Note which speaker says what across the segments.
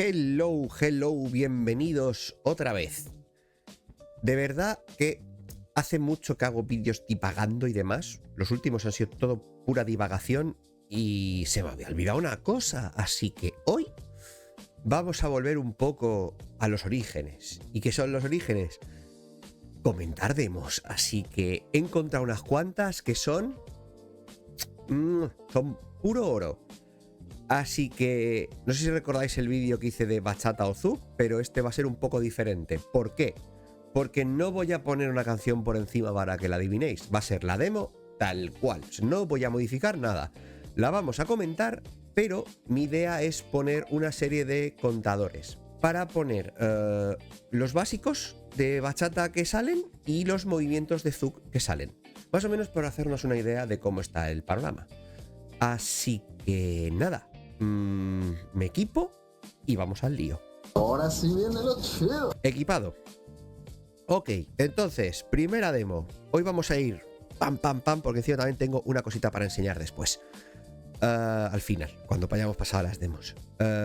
Speaker 1: Hello, hello, bienvenidos otra vez. De verdad que hace mucho que hago vídeos divagando y demás. Los últimos han sido todo pura divagación y se me había olvidado una cosa. Así que hoy vamos a volver un poco a los orígenes. ¿Y qué son los orígenes? Comentar demos. Así que he encontrado unas cuantas que son puro oro. Así que no sé si recordáis el vídeo que hice de Bachata o Zouk, pero este va a ser un poco diferente. ¿Por qué? Porque no voy a poner una canción por encima para que la adivinéis. Va a ser la demo tal cual. No voy a modificar nada. La vamos a comentar, pero mi idea es poner una serie de contadores para poner los básicos de bachata que salen y los movimientos de Zouk que salen. Más o menos para hacernos una idea de cómo está el panorama. Así que nada. Me equipo y vamos al lío.
Speaker 2: Ahora sí viene lo chido.
Speaker 1: Equipado. Ok, entonces, primera demo. Hoy vamos a ir pam, pam, pam, porque encima también tengo una cosita para enseñar después. Al final, cuando hayamos pasado las demos.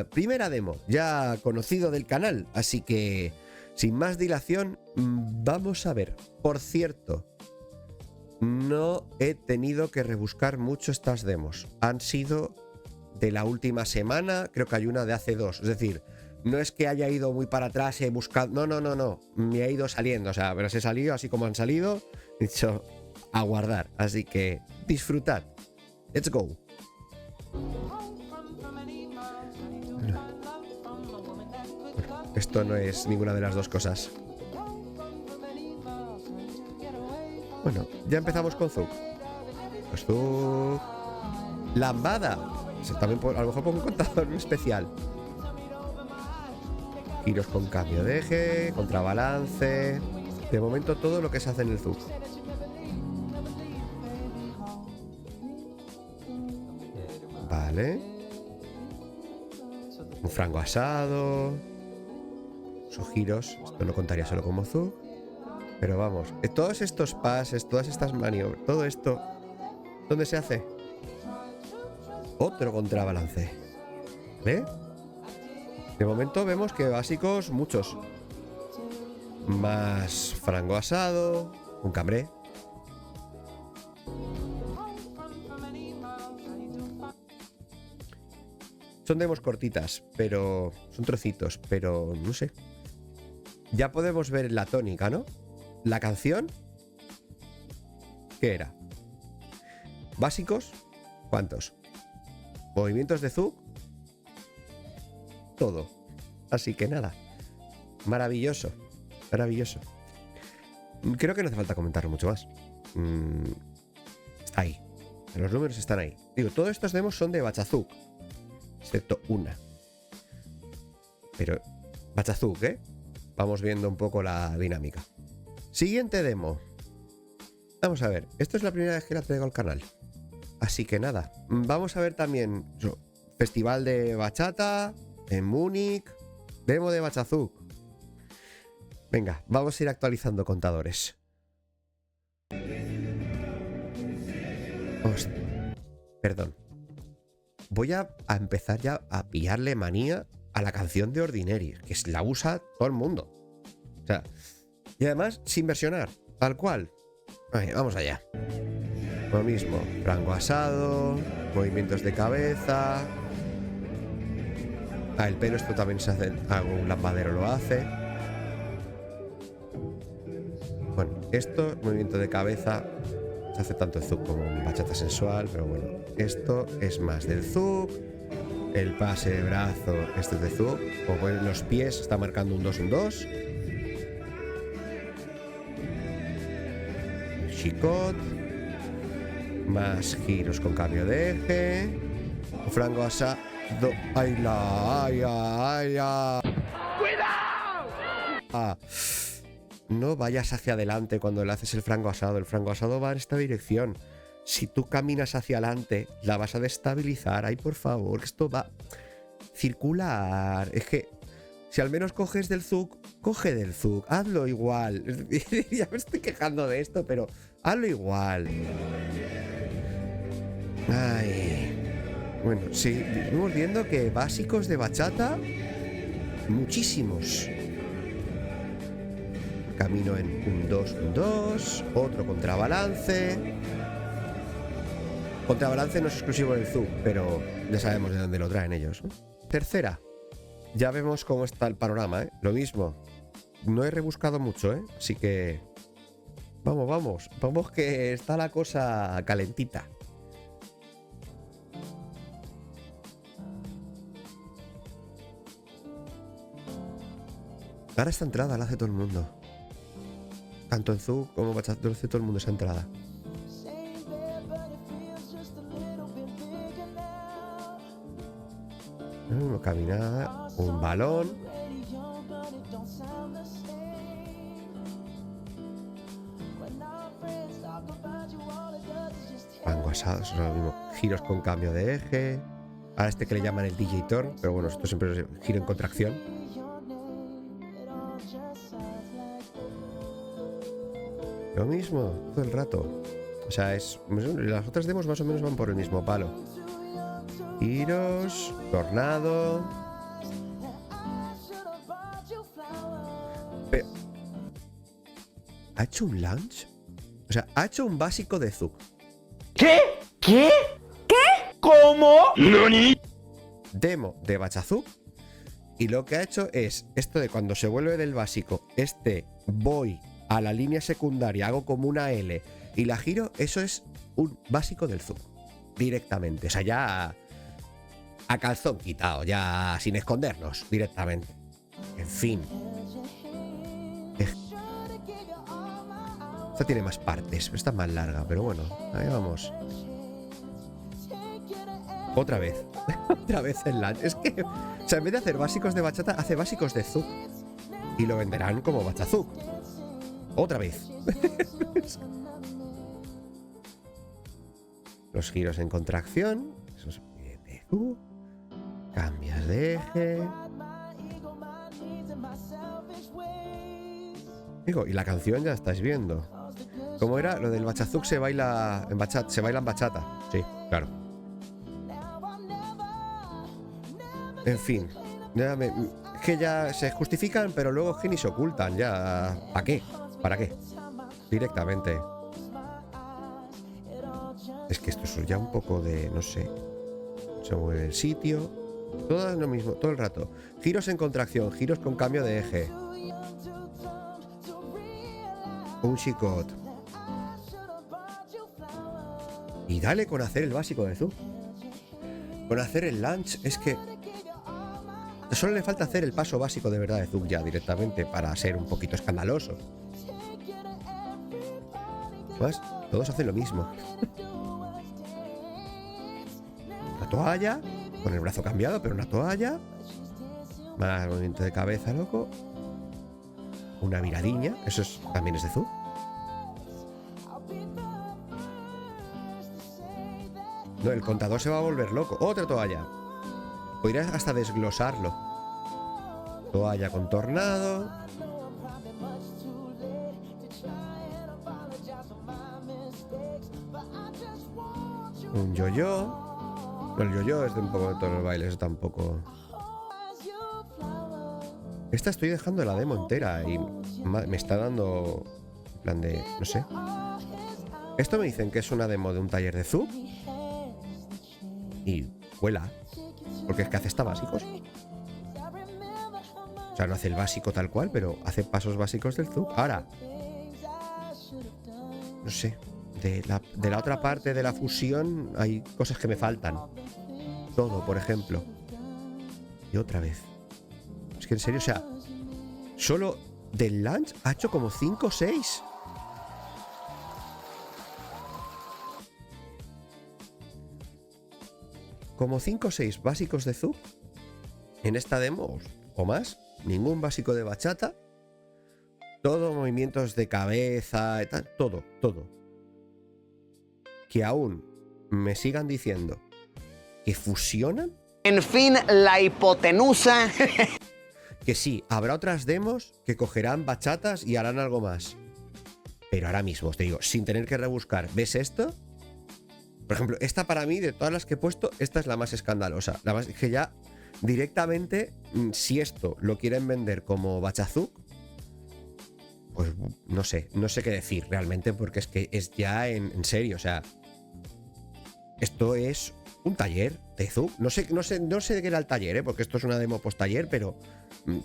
Speaker 1: Primera demo, ya conocido del canal, así que sin más dilación, vamos a ver. Por cierto, no he tenido que rebuscar mucho estas demos. Han sido de la última semana, creo que hay una de hace 2. Es decir, no es que haya ido muy para atrás y he buscado. No. Me ha ido saliendo. O sea, pero se ha salido así como han salido. He dicho a guardar. Así que disfrutad. Let's go. Bueno, esto no es ninguna de las dos cosas. Bueno, ya empezamos con Zouk. Pues Zouk. Lambada. También a lo mejor pongo un contador especial. Giros con cambio de eje, contrabalance. De momento todo lo que se hace en el Zouk. Vale. Un frango asado. Esos giros. Esto no contaría solo como Zouk. Pero vamos, todos estos pases, todas estas maniobras, todo esto, ¿dónde se hace? Otro contrabalance. ¿Ve? De momento vemos que básicos muchos. Más frango asado, un cambré. Son demos cortitas, pero son trocitos, pero no sé. Ya podemos ver la tónica, ¿no? La canción. ¿Qué era? Básicos. ¿Cuántos? Movimientos de Zouk. Todo. Así que nada. Maravilloso. Maravilloso. Creo que no hace falta comentarlo mucho más. Está ahí. Los números están ahí. Digo, todos estos demos son de Bachazouk. Excepto una. Pero Bachazouk, ¿eh? Vamos viendo un poco la dinámica. Siguiente demo. Vamos a ver. Esto es la primera vez que la traigo al canal. Así que nada, vamos a ver también Festival de Bachata en Múnich, demo de Bachazouk. Venga, vamos a ir actualizando contadores. Perdón. Voy a empezar ya a pillarle manía a la canción de Ordinary, que la usa todo el mundo. O sea, y además sin versionar, tal cual. Vamos allá. Lo mismo, frango asado, movimientos de cabeza. El pelo, esto también se hace, un lambadero lo hace. Bueno, esto, movimiento de cabeza, se hace tanto en Zouk como en bachata sensual, pero bueno, esto es más del Zouk. El pase de brazo, este es de Zouk. Como ven, los pies está marcando un 2, un 2. El chicot. Más giros con cambio de eje. Un frango asado. ¡Ay, la! ¡Cuidado! No vayas hacia adelante cuando le haces el frango asado. El frango asado va en esta dirección. Si tú caminas hacia adelante, la vas a destabilizar. Ay, por favor, esto va circular. Es que si al menos coges del Zouk, coge del Zouk. Hazlo igual. Ya me estoy quejando de esto, pero hazlo igual. Ay. Bueno, sí, estamos viendo que básicos de bachata muchísimos. Camino en 1-2, otro contrabalance. Contrabalance no es exclusivo del ZUG, pero ya sabemos de dónde lo traen ellos, ¿no? Tercera. Ya vemos cómo está el panorama, ¿eh? Lo mismo. No he rebuscado mucho, ¿eh? Así que... Vamos que está la cosa calentita. Ahora esta entrada la hace todo el mundo. Tanto en ZUG como en Bachata, lo hace todo el mundo esa entrada. Una caminada, un balón. Mango asados, lo mismo. Giros con cambio de eje. Ahora este que le llaman el DJ Turn, pero bueno, esto siempre es giro en contracción. Lo mismo, todo el rato. O sea, las otras demos más o menos van por el mismo palo. Giros, tornado. Pero, ¿ha hecho un launch? O sea, ha hecho un básico de ZUG.
Speaker 3: ¿Qué? ¿Qué? ¿Qué? ¿Cómo? ¿Nani?
Speaker 1: Demo de Bachazug. Y lo que ha hecho es esto de cuando se vuelve del básico, voy a la línea secundaria, hago como una L y la giro, eso es un básico del ZUG. Directamente. O sea, ya a calzón quitado, ya sin escondernos, directamente. En fin. Esta tiene más partes, esta es más larga, pero bueno, ahí vamos. Otra vez. Otra vez el lunch. Es que, o sea, en vez de hacer básicos de bachata, hace básicos de ZUG. Y lo venderán como Bachazug. Otra vez. Los giros en contracción. Eso es de ZUG. Cambias de eje. Digo, y la canción ya estáis viendo. ¿Cómo era? Lo del Bachazug se baila en bachata. Se baila en bachata. Sí, claro. En fin. Que ya se justifican, pero luego es que ni se ocultan. Ya. ¿Para qué? ¿Para qué? Directamente. Es que esto es ya un poco de. No sé. Se mueve el sitio. Todo es lo mismo, todo el rato. Giros en contracción, giros con cambio de eje. Un chicot. Y dale con hacer el básico de ZUG. Con hacer el lunch, es que solo le falta hacer el paso básico de verdad de ZUG ya directamente para ser un poquito escandaloso. Pues todos hacen lo mismo. Una toalla, con el brazo cambiado, pero una toalla. Más movimiento de cabeza, loco. Una viradiña, eso también es de ZUG. No, el contador se va a volver loco. Otra toalla. Podrías hasta desglosarlo. Toalla con tornado. Un yo-yo. No, el yo-yo es de un poco de todos los bailes, eso tampoco. Esta estoy dejando la demo entera y me está dando en plan de, no sé. Esto me dicen que es una demo de un taller de ZUG y vuela, porque es que hace hasta básicos. O sea, no hace el básico tal cual, pero hace pasos básicos del ZUG. Ahora, no sé, de la otra parte de la fusión hay cosas que me faltan. Todo, por ejemplo. Y otra vez. Es que en serio, o sea, solo del lunch ha hecho como 5 o 6. Como 5 o 6 básicos de ZUG en esta demo o más. Ningún básico de bachata. Todo movimientos de cabeza y tal. Todo. Que aún me sigan diciendo que fusionan.
Speaker 3: En fin, la hipotenusa.
Speaker 1: Que sí, habrá otras demos que cogerán bachatas y harán algo más. Pero ahora mismo, os te digo, sin tener que rebuscar, ¿ves esto? Por ejemplo, esta para mí, de todas las que he puesto, esta es la más escandalosa. La más que ya directamente, si esto lo quieren vender como Bachazuk, pues no sé qué decir realmente, porque es que es ya en serio, o sea, esto es un taller de Zouk. No sé de qué era el taller, porque esto es una demo post taller, pero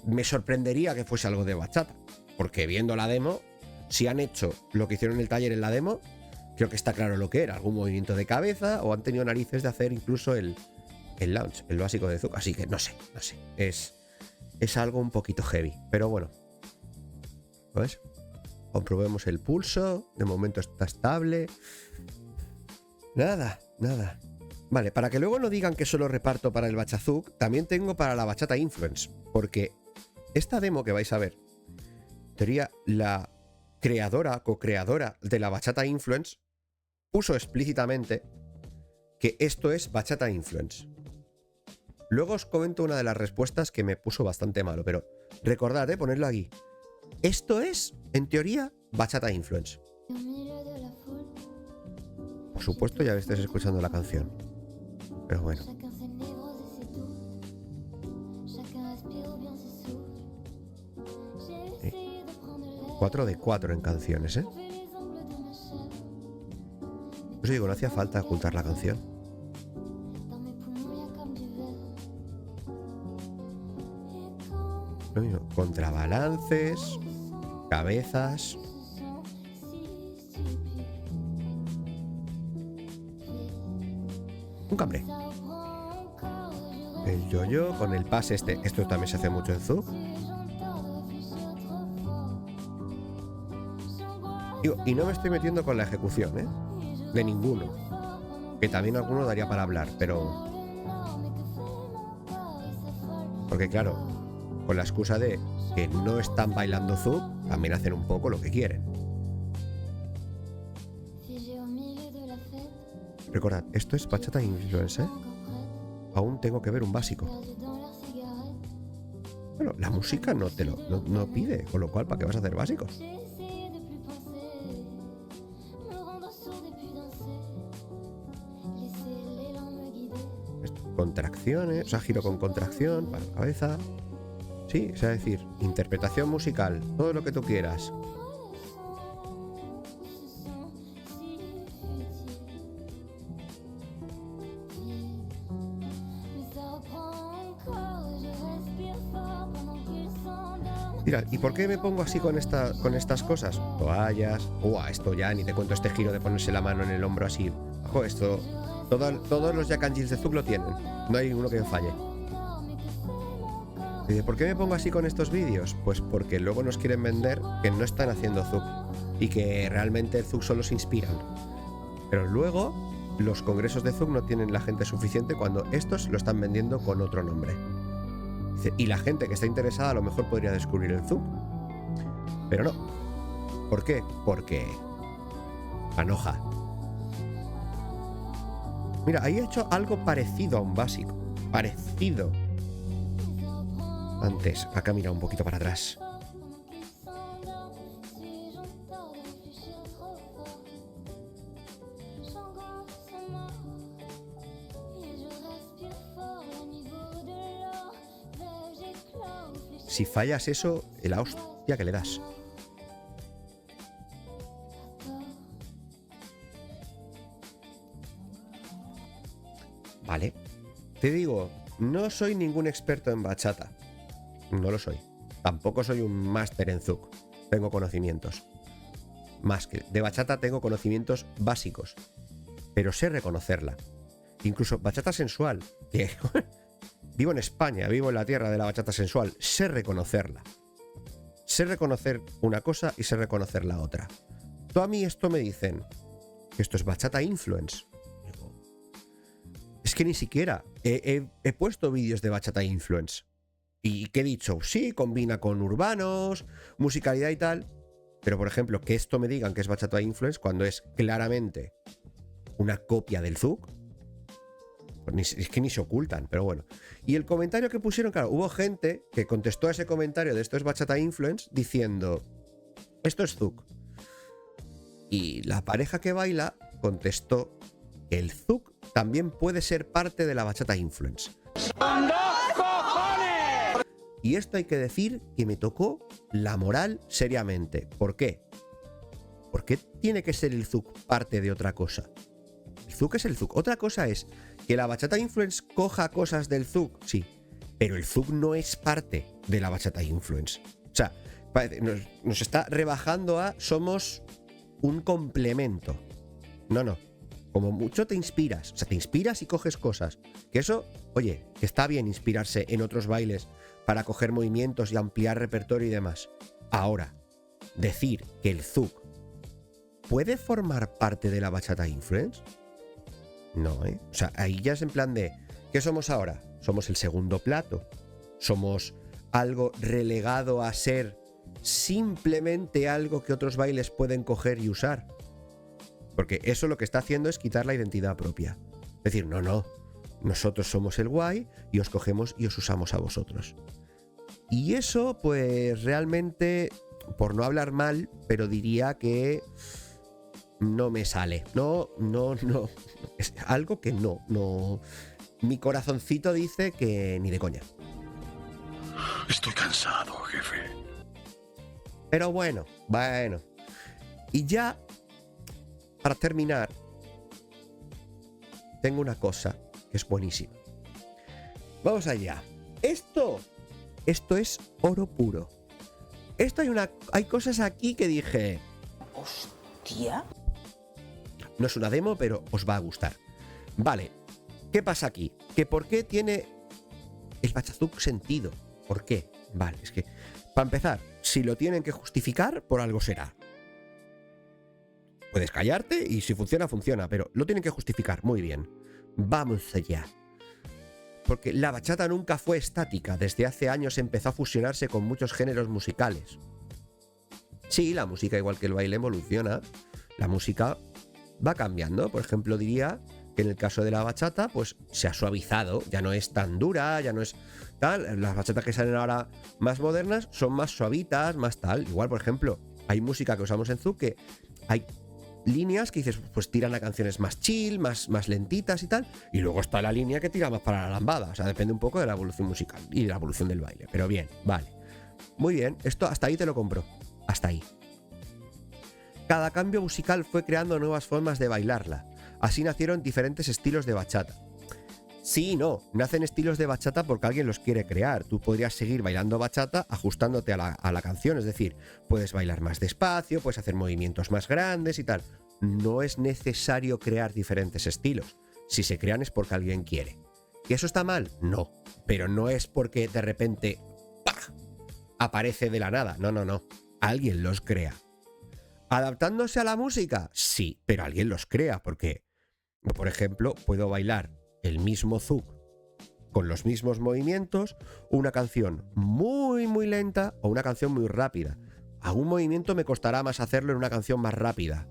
Speaker 1: me sorprendería que fuese algo de bachata, porque viendo la demo, si han hecho lo que hicieron en el taller en la demo, creo que está claro lo que era, algún movimiento de cabeza, o han tenido narices de hacer incluso el launch, el básico de Zouk, así que no sé, es algo un poquito heavy, pero bueno, ¿ves? Comprobemos el pulso, de momento está estable, nada. Vale, para que luego no digan que solo reparto para el Bachazuk, también tengo para la Bachata Influence, porque esta demo que vais a ver, en teoría la co-creadora de la Bachata Influence puso explícitamente que esto es Bachata Influence. Luego os comento una de las respuestas que me puso bastante malo, pero recordad, ponerlo aquí. Esto es, en teoría, Bachata Influence. Por supuesto, ya estáis escuchando la canción. Pero bueno. 4 de 4 en canciones, ¿eh? Os digo, no hacía falta ocultar la canción. Lo mismo, contrabalances, cabezas. Un cambre. El yo-yo con el pase este. Esto también se hace mucho en Zouk. Y no me estoy metiendo con la ejecución, ¿eh? De ninguno. Que también alguno daría para hablar, pero... Porque claro, con la excusa de que no están bailando Zouk, también hacen un poco lo que quieren. Recordad, esto es Bachata Influence, ¿eh? Aún tengo que ver un básico. Bueno, la música no pide, con lo cual, ¿para qué vas a hacer básicos? Contracciones, o sea, giro con contracción para la cabeza. Sí, o sea, decir, interpretación musical, todo lo que tú quieras. Mira, ¿y por qué me pongo así con estas cosas? Toallas. Esto ya ni te cuento, este giro de ponerse la mano en el hombro así. Ojo, esto. Todos los Jack and Jills de Zouk lo tienen. No hay ninguno que me falle. ¿Y por qué me pongo así con estos vídeos? Pues porque luego nos quieren vender que no están haciendo Zouk y que realmente el Zouk solo se inspiran. Pero luego los congresos de Zouk no tienen la gente suficiente cuando estos lo están vendiendo con otro nombre. Y la gente que está interesada a lo mejor podría descubrir el Zouk. Pero no. ¿Por qué? Porque panoja. Mira, ahí he hecho algo parecido a un básico. Parecido. Antes, acá mira un poquito para atrás. Si fallas eso, la hostia que le das. Vale. Te digo, no soy ningún experto en bachata. No lo soy. Tampoco soy un máster en Zouk. Tengo conocimientos. Más que de bachata tengo conocimientos básicos. Pero sé reconocerla. Incluso bachata sensual. Vivo en España, vivo en la tierra de la bachata sensual. Sé reconocerla. Sé reconocer una cosa y sé reconocer la otra. Tú a mí esto me dicen que esto es Bachata Influence. Digo, es que ni siquiera he puesto vídeos de Bachata Influence. ¿Y qué he dicho? Sí, combina con urbanos, musicalidad y tal. Pero, por ejemplo, que esto me digan que es Bachata Influence cuando es claramente una copia del Zouk. Es que ni se ocultan, pero bueno. Y el comentario que pusieron, claro, hubo gente que contestó a ese comentario de esto es Bachata Influence diciendo, esto es Zouk. Y la pareja que baila contestó que el Zouk también puede ser parte de la Bachata Influence.
Speaker 3: ¡Son dos
Speaker 1: Y esto hay que decir que me tocó la moral seriamente. ¿Por qué? ¿Por qué tiene que ser el zouk parte de otra cosa? El zouk es el zouk. Otra cosa es que la Bachata Influence coja cosas del zouk, sí, pero el zouk no es parte de la Bachata Influence. O sea, nos está rebajando a somos un complemento. No. Como mucho te inspiras. O sea, te inspiras y coges cosas. Que eso, oye, que está bien inspirarse en otros bailes para coger movimientos y ampliar repertorio y demás. Ahora, decir que el zouk puede formar parte de la Bachata Influence, no, ¿eh? O sea, ahí ya es en plan de, ¿qué somos ahora? Somos el segundo plato. Somos algo relegado a ser simplemente algo que otros bailes pueden coger y usar. Porque eso lo que está haciendo es quitar la identidad propia. Es decir, no. Nosotros somos el guay y os cogemos y os usamos a vosotros. Y eso, pues realmente, por no hablar mal, pero diría que no me sale. No. Es algo que no. Mi corazoncito dice que ni de coña.
Speaker 4: Estoy cansado, jefe.
Speaker 1: Pero bueno. Y ya, para terminar, tengo una cosa que es buenísima. Vamos allá. Esto es oro puro. Hay cosas aquí que dije,
Speaker 5: Hostia.
Speaker 1: no es una demo, pero os va a gustar. Vale, ¿qué pasa aquí? ¿Que por qué tiene el Bachazouk sentido? ¿Por qué? Vale, es que, para empezar, si lo tienen que justificar, por algo será. Puedes callarte y si funciona, funciona, pero lo tienen que justificar. Muy bien. Vamos allá. Porque la bachata nunca fue estática. Desde hace años empezó a fusionarse con muchos géneros musicales. Sí, la música, igual que el baile, evoluciona. La música va cambiando. Por ejemplo, diría que en el caso de la bachata, pues se ha suavizado. Ya no es tan dura, ya no es tal. Las bachatas que salen ahora más modernas son más suavitas, más tal. Igual, por ejemplo, hay música que usamos en zouk que hay líneas que dices, pues tiran a canciones más chill, más lentitas y tal, y luego está la línea que tira más para la lambada. O sea, depende un poco de la evolución musical y de la evolución del baile. Pero bien, vale. Muy bien, esto hasta ahí te lo compro. Hasta ahí. Cada cambio musical fue creando nuevas formas de bailarla. Así nacieron diferentes estilos de bachata. Sí y no, nacen estilos de bachata porque alguien los quiere crear. Tú podrías seguir bailando bachata ajustándote a la canción, es decir, puedes bailar más despacio, puedes hacer movimientos más grandes y tal. No es necesario crear diferentes estilos. Si se crean es porque alguien quiere. ¿Que eso está mal? No, pero no es porque de repente ¡pah!, aparece de la nada. No. Alguien los crea. ¿Adaptándose a la música? Sí, pero alguien los crea porque, por ejemplo, puedo bailar el mismo zouk con los mismos movimientos, una canción muy lenta o una canción muy rápida. A un movimiento me costará más hacerlo en una canción más rápida,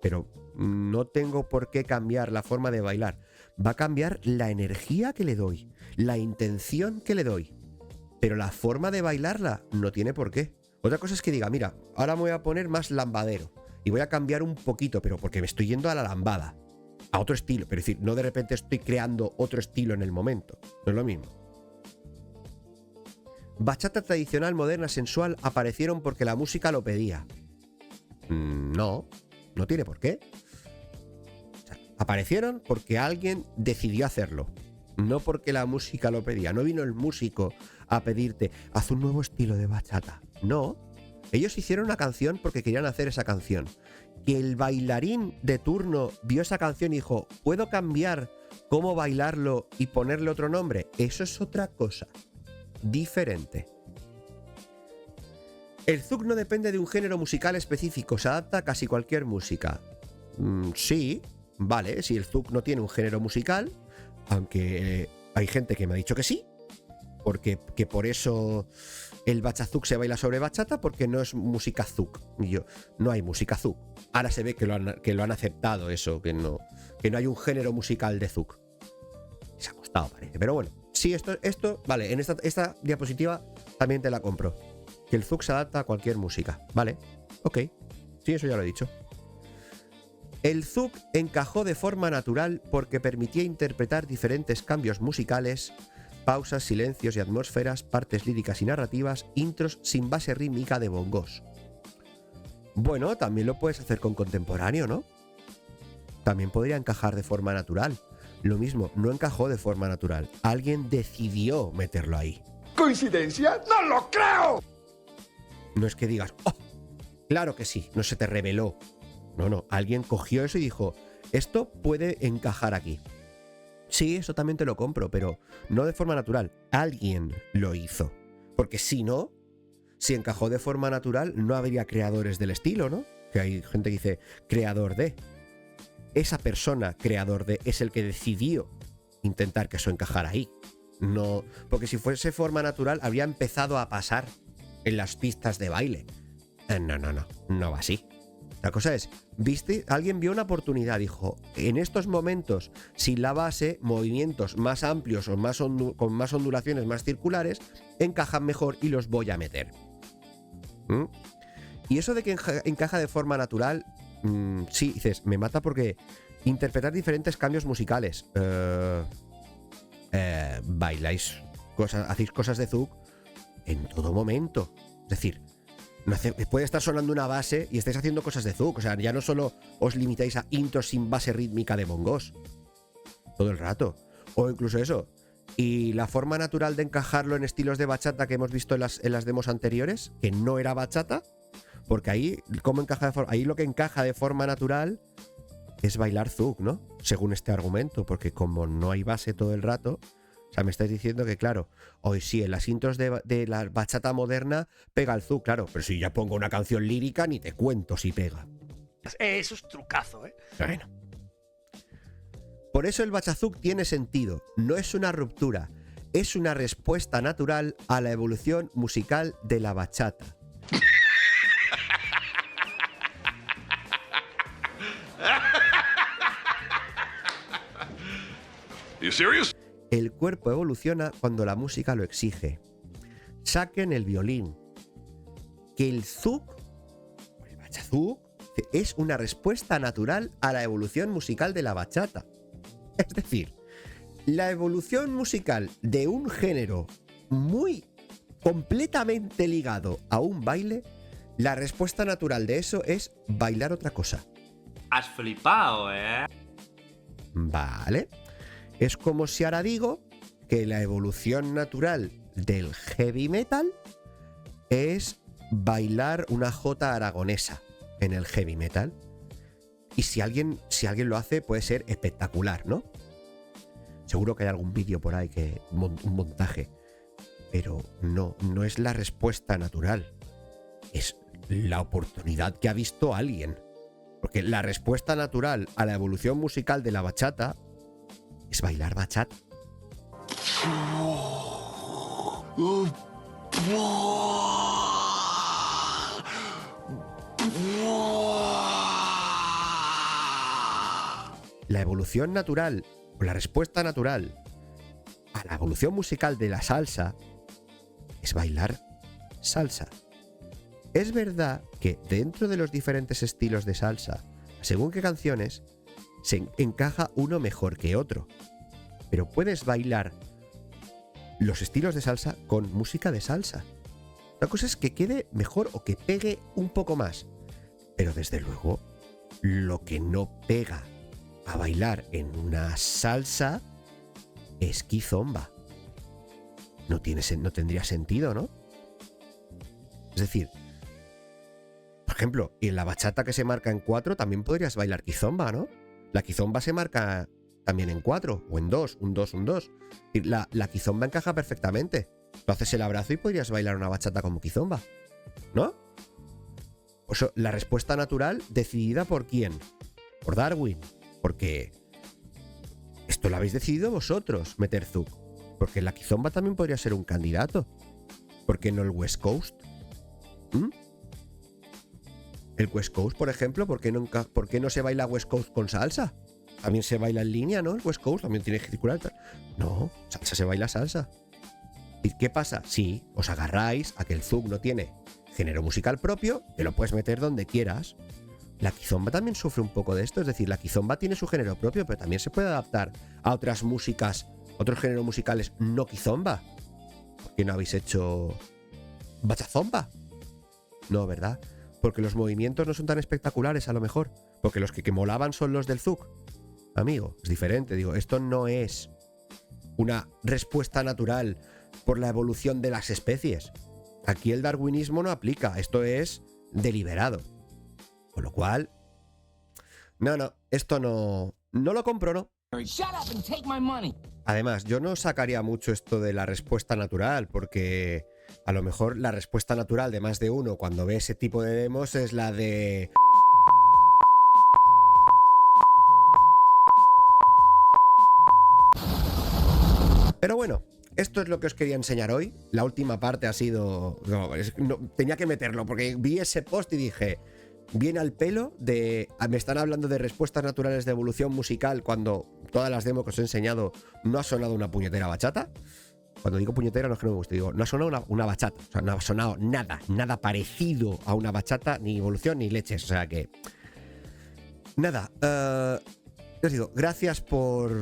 Speaker 1: pero no tengo por qué cambiar la forma de bailar. Va a cambiar la energía que le doy, la intención que le doy, pero la forma de bailarla no tiene por qué. Otra cosa es que diga, mira, ahora me voy a poner más lambadero y voy a cambiar un poquito, pero porque me estoy yendo a la lambada, a otro estilo, pero es decir, no de repente estoy creando otro estilo en el momento, no es lo mismo. Bachata tradicional, moderna, sensual aparecieron porque la música lo pedía. No tiene por qué. O sea, aparecieron porque alguien decidió hacerlo, no porque la música lo pedía. No vino el músico a pedirte, haz un nuevo estilo de bachata. No, ellos hicieron una canción porque querían hacer esa canción. Que el bailarín de turno vio esa canción y dijo, ¿puedo cambiar cómo bailarlo y ponerle otro nombre? Eso es otra cosa, diferente. El zouk no depende de un género musical específico, se adapta a casi cualquier música. Sí, vale, si el zouk no tiene un género musical, aunque hay gente que me ha dicho que sí, porque que por eso el bachazouk se baila sobre bachata, porque no es música zouk. Y yo, no hay música zouk. Ahora se ve que lo han aceptado eso, que no hay un género musical de zouk. Se ha costado, parece. Pero bueno, sí, esto vale, en esta diapositiva también te la compro. Que el zouk se adapta a cualquier música, ¿vale? Ok, sí, eso ya lo he dicho. El zouk encajó de forma natural porque permitía interpretar diferentes cambios musicales pausas, silencios y atmósferas, partes líricas y narrativas, intros sin base rítmica de bongos. Bueno, también lo puedes hacer con contemporáneo, ¿no? También podría encajar de forma natural. Lo mismo, no encajó de forma natural. Alguien decidió meterlo ahí.
Speaker 4: ¿Coincidencia? ¡No lo creo!
Speaker 1: No es que digas, ¡oh! Claro que sí, no se te reveló. No, alguien cogió eso y dijo, esto puede encajar aquí. Sí, eso también te lo compro, pero no de forma natural. Alguien lo hizo. Porque si no, si encajó de forma natural, no habría creadores del estilo, ¿no? Que hay gente que dice, creador de. Esa persona, creador de, es el que decidió intentar que eso encajara ahí. No, porque si fuese forma natural, habría empezado a pasar en las pistas de baile. No va así. La cosa es, ¿viste? Alguien vio una oportunidad, dijo, en estos momentos, sin la base, movimientos más amplios o con más ondulaciones, más circulares, encajan mejor y los voy a meter. Y eso de que encaja de forma natural, sí, dices, me mata porque interpretar diferentes cambios musicales. Bailáis cosas, hacéis cosas de Zouk en todo momento. Es decir, puede estar sonando una base y estáis haciendo cosas de Zouk. O sea, ya no solo os limitáis a intros sin base rítmica de bongos todo el rato. O incluso eso. Y la forma natural de encajarlo en estilos de bachata que hemos visto en las demos anteriores, que no era bachata, porque ahí, ahí lo que encaja de forma natural es bailar Zouk, ¿no? Según este argumento, porque como no hay base todo el rato, o sea, me estáis diciendo que, claro, hoy sí, en las intros de la bachata moderna pega el Zouk, claro, pero si ya pongo una canción lírica, ni te cuento si pega.
Speaker 6: Eso es trucazo, ¿eh?
Speaker 1: Bueno. Por eso el Bachazouk tiene sentido, no es una ruptura, es una respuesta natural a la evolución musical de la bachata.
Speaker 4: You serious?
Speaker 1: El cuerpo evoluciona cuando la música lo exige. Saquen el violín. Que el Zouk, o el Bachazouk, es una respuesta natural a la evolución musical de la bachata. Es decir, la evolución musical de un género muy completamente ligado a un baile, la respuesta natural de eso es bailar otra cosa.
Speaker 7: Has flipado, ¿eh?
Speaker 1: Vale. Es como si ahora digo que la evolución natural del heavy metal es bailar una jota aragonesa en el heavy metal. Y si alguien lo hace, puede ser espectacular, ¿no? Seguro que hay algún vídeo por ahí, un montaje. Pero no es la respuesta natural. Es la oportunidad que ha visto alguien. Porque la respuesta natural a la evolución musical de la bachata es bailar bachata. La evolución natural, o la respuesta natural a la evolución musical de la salsa es bailar salsa. Es verdad que dentro de los diferentes estilos de salsa, según qué canciones, se encaja uno mejor que otro. Pero puedes bailar los estilos de salsa con música de salsa. La cosa es que quede mejor o que pegue un poco más. Pero desde luego, lo que no pega a bailar en una salsa es kizomba. No tendría sentido, ¿no? Es decir, por ejemplo, y en la bachata que se marca en 4 también podrías bailar kizomba, ¿no? La kizomba se marca también en 4 o en 2, un 2, un 2. Y la kizomba encaja perfectamente. Tú haces el abrazo y podrías bailar una bachata como kizomba, ¿no? O sea, la respuesta natural decidida por quién? Por Darwin. Porque esto lo habéis decidido vosotros, meter Zouk. Porque la kizomba también podría ser un candidato. ¿Por qué no el West Coast? El West Coast, por ejemplo, ¿por qué no se baila West Coast con salsa? También se baila en línea, ¿no? El West Coast también tiene que circular. No, salsa se baila salsa. ¿Y qué pasa? Si os agarráis a que el Zouk no tiene género musical propio, te lo puedes meter donde quieras. La kizomba también sufre un poco de esto, es decir, la kizomba tiene su género propio, pero también se puede adaptar a otras músicas Otros géneros musicales no kizomba. ¿Por qué no habéis hecho bachazomba? No, ¿verdad? Porque los movimientos no son tan espectaculares a lo mejor. Porque los que molaban son los del zouk. Amigo, es diferente. Digo, esto no es una respuesta natural por la evolución de las especies. Aquí el darwinismo no aplica. Esto es deliberado. Con lo cual... No, esto no lo compro, ¿no? Además, yo no sacaría mucho esto de la respuesta natural, porque a lo mejor la respuesta natural de más de uno cuando ve ese tipo de demos es la de... Pero bueno, esto es lo que os quería enseñar hoy. La última parte ha sido... tenía que meterlo, porque vi ese post y dije... Viene al pelo de... Me están hablando de respuestas naturales de evolución musical cuando todas las demos que os he enseñado no ha sonado una puñetera bachata. Cuando digo puñetera no es que no me guste, digo, no ha sonado una bachata. O sea, no ha sonado nada parecido a una bachata, ni evolución ni leches. O sea que... Nada, os digo, gracias por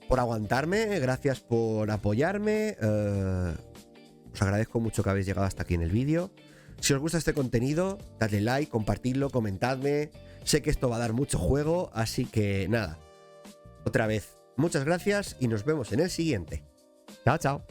Speaker 1: aguantarme, gracias por apoyarme. Os agradezco mucho que habéis llegado hasta aquí en el vídeo. Si os gusta este contenido, dadle like, compartidlo, comentadme. Sé que esto va a dar mucho juego, así que nada. Otra vez, muchas gracias y nos vemos en el siguiente. Chao, chao.